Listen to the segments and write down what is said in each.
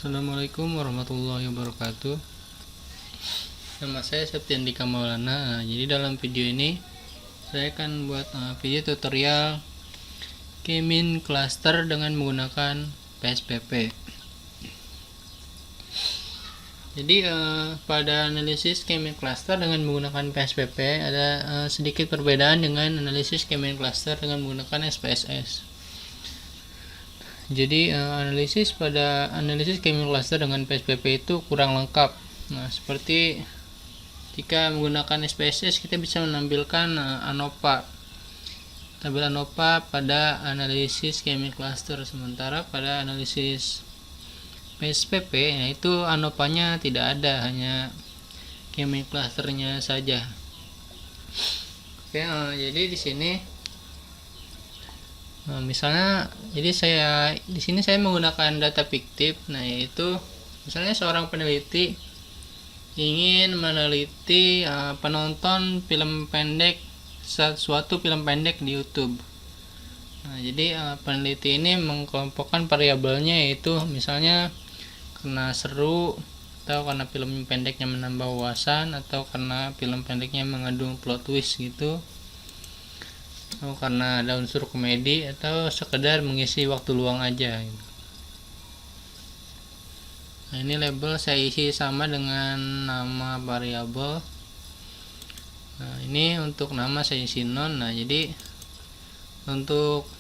Assalamualaikum warahmatullahi wabarakatuh. Nama saya Septian Dika Maulana. Jadi dalam video ini saya akan buat video tutorial K-mean cluster dengan menggunakan PSPP. Jadi pada analisis K-mean cluster dengan menggunakan PSPP ada sedikit perbedaan dengan analisis K-mean cluster dengan menggunakan SPSS. Jadi analisis K-mean cluster dengan PSPP itu kurang lengkap. Nah, seperti jika menggunakan SPSS kita bisa menampilkan tabel ANOVA pada analisis K-mean cluster, sementara pada analisis PSPP itu ANOVA-nya tidak ada, hanya K-mean clusternya saja. Oke, jadi di sini misalnya, jadi di sini saya menggunakan data fiktif. Nah, yaitu misalnya seorang peneliti ingin meneliti penonton film pendek, suatu film pendek di YouTube. Nah, jadi peneliti ini mengkelompokkan variabelnya, yaitu misalnya karena seru, atau karena film pendeknya menambah wawasan, atau karena film pendeknya mengandung plot twist gitu, atau karena ada unsur komedi, atau sekedar mengisi waktu luang aja. Nah, ini label saya isi sama dengan nama variabel. Nah, ini untuk nama saya isi non. Nah, jadi untuk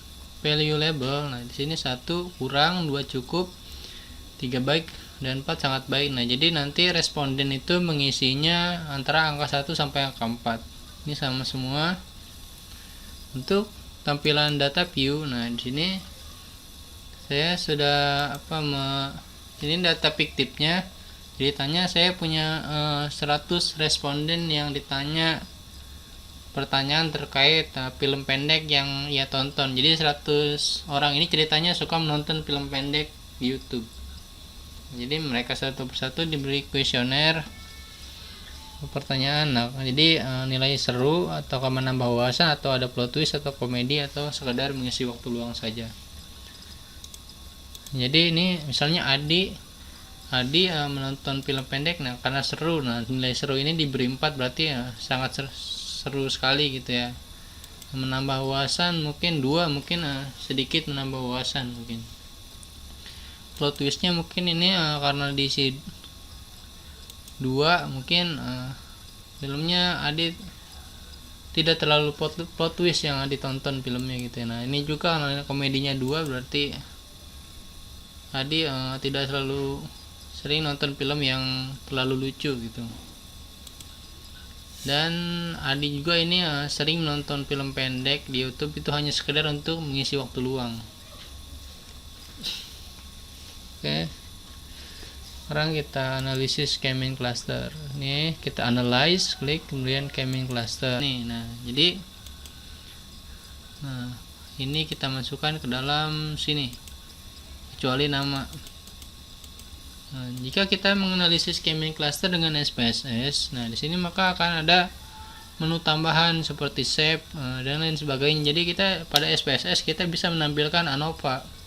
value label, nah di sini 1 kurang, 2 cukup, 3 baik, dan 4 sangat baik. Nah, jadi nanti responden itu mengisinya antara angka 1 sampai angka 4. Ini sama semua. Untuk tampilan data view, nah di sini saya sudah ini data fiktifnya. Jadi tanya saya punya 100 responden yang ditanya pertanyaan terkait film pendek yang ia tonton. Jadi 100 orang ini ceritanya suka menonton film pendek di YouTube. Jadi mereka satu persatu diberi kuesioner pertanyaan. Nah, jadi nilai seru atau menambah wawasan, atau ada plot twist, atau komedi, atau sekedar mengisi waktu luang saja. Jadi ini misalnya Adi menonton film pendek, nah karena seru, nah nilai seru ini diberi 4, berarti sangat seru sekali gitu ya. Menambah wawasan mungkin 2, mungkin sedikit menambah wawasan mungkin. Plot twistnya mungkin ini karena diisi 2, mungkin filmnya Adi tidak terlalu plot twist yang ditonton filmnya gitu ya. Nah, ini juga komedinya 2, berarti Adi tidak terlalu sering nonton film yang terlalu lucu gitu. Dan Adi juga ini sering menonton film pendek di YouTube itu hanya sekedar untuk mengisi waktu luang. Oke. Sekarang kita analisis K-mean cluster. Nih, kita analyze, klik, kemudian K-mean cluster. Nih, ini kita masukkan ke dalam sini, kecuali nama. Nah, jika kita menganalisis K-mean cluster dengan SPSS, nah di sini maka akan ada menu tambahan seperti shape dan lain sebagainya. Jadi kita pada SPSS kita bisa menampilkan ANOVA.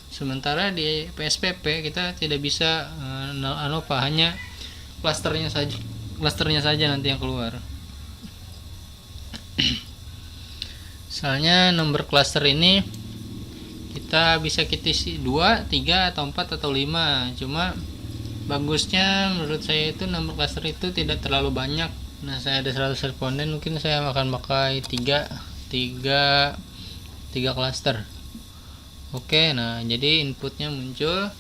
Sementara di PSPP kita tidak bisa ANOVA, hanya klasternya saja nanti yang keluar. Misalnya nomor klaster ini kita bisa isi 2, 3, atau 4, atau 5. Cuma bagusnya menurut saya itu nomor klaster itu tidak terlalu banyak. Nah, saya ada 100 responden, mungkin saya akan pakai 3 klaster. Oke, nah jadi inputnya muncul.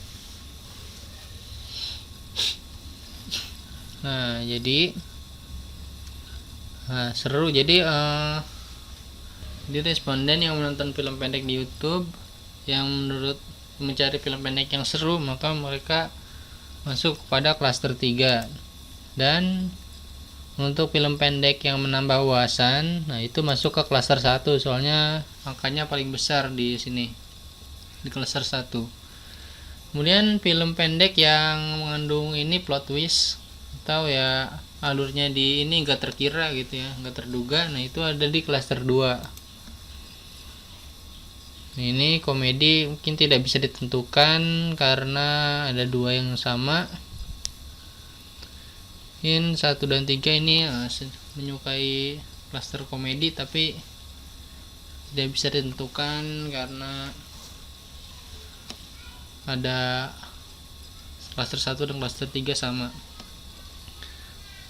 Nah, jadi seru. Jadi responden yang menonton film pendek di YouTube yang menurut mencari film pendek yang seru, maka mereka masuk kepada klaster 3. Dan untuk film pendek yang menambah wawasan, nah itu masuk ke klaster 1, soalnya angkanya paling besar di sini, di klaster 1. Kemudian film pendek yang mengandung ini plot twist, atau ya alurnya di ini enggak terkira gitu ya, enggak terduga, nah itu ada di klaster 2. Ini komedi mungkin tidak bisa ditentukan karena ada dua yang sama. In 1 dan 3 ini menyukai klaster komedi, tapi tidak bisa ditentukan karena ada klaster 1 dan klaster 3 sama.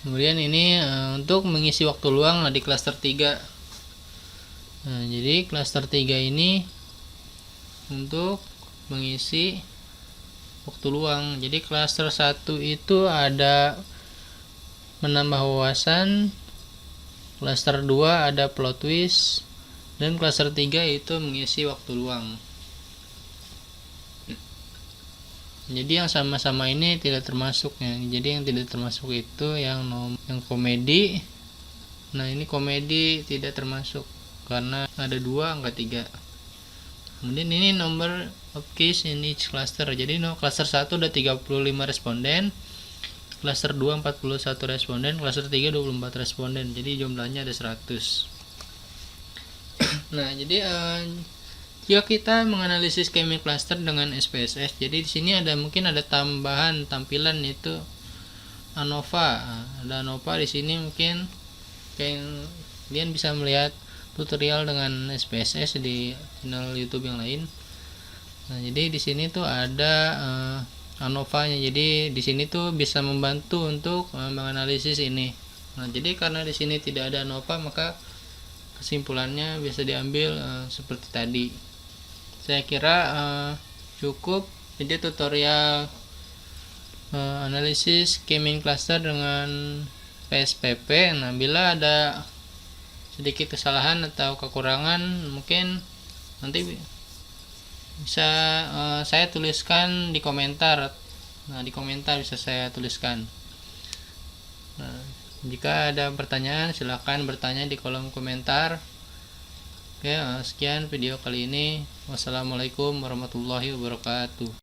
Kemudian ini untuk mengisi waktu luang di klaster 3. Jadi klaster 3 ini untuk mengisi waktu luang. Jadi klaster 1 itu ada menambah wawasan, klaster 2 ada plot twist, dan klaster 3 itu mengisi waktu luang. Jadi yang sama-sama ini tidak termasuk ya. Jadi yang tidak termasuk itu yang komedi. Nah, ini komedi tidak termasuk karena ada 2 angka 3. Kemudian ini number of keys in each cluster. Jadi cluster 1 ada 35 responden, cluster 2 41 responden, cluster 3 24 responden. Jadi jumlahnya ada 100. Nah, jadi jika kita menganalisis chemical cluster dengan SPSS, jadi di sini mungkin ada tambahan tampilan yaitu ANOVA. Ada ANOVA di sini, mungkin kalian bisa melihat tutorial dengan SPSS di channel YouTube yang lain. Nah, jadi di sini tuh ada ANOVA-nya. Jadi di sini tuh bisa membantu untuk menganalisis ini. Nah, jadi karena di sini tidak ada ANOVA, maka kesimpulannya bisa diambil seperti tadi. Saya kira cukup. Jadi tutorial analisis chemical cluster dengan PSPP. Nah, bila ada sedikit kesalahan atau kekurangan, mungkin nanti bisa saya tuliskan di komentar. Nah, di komentar bisa saya tuliskan. Nah, jika ada pertanyaan silahkan bertanya di kolom komentar. Oke, sekian video kali ini. Wassalamualaikum warahmatullahi wabarakatuh.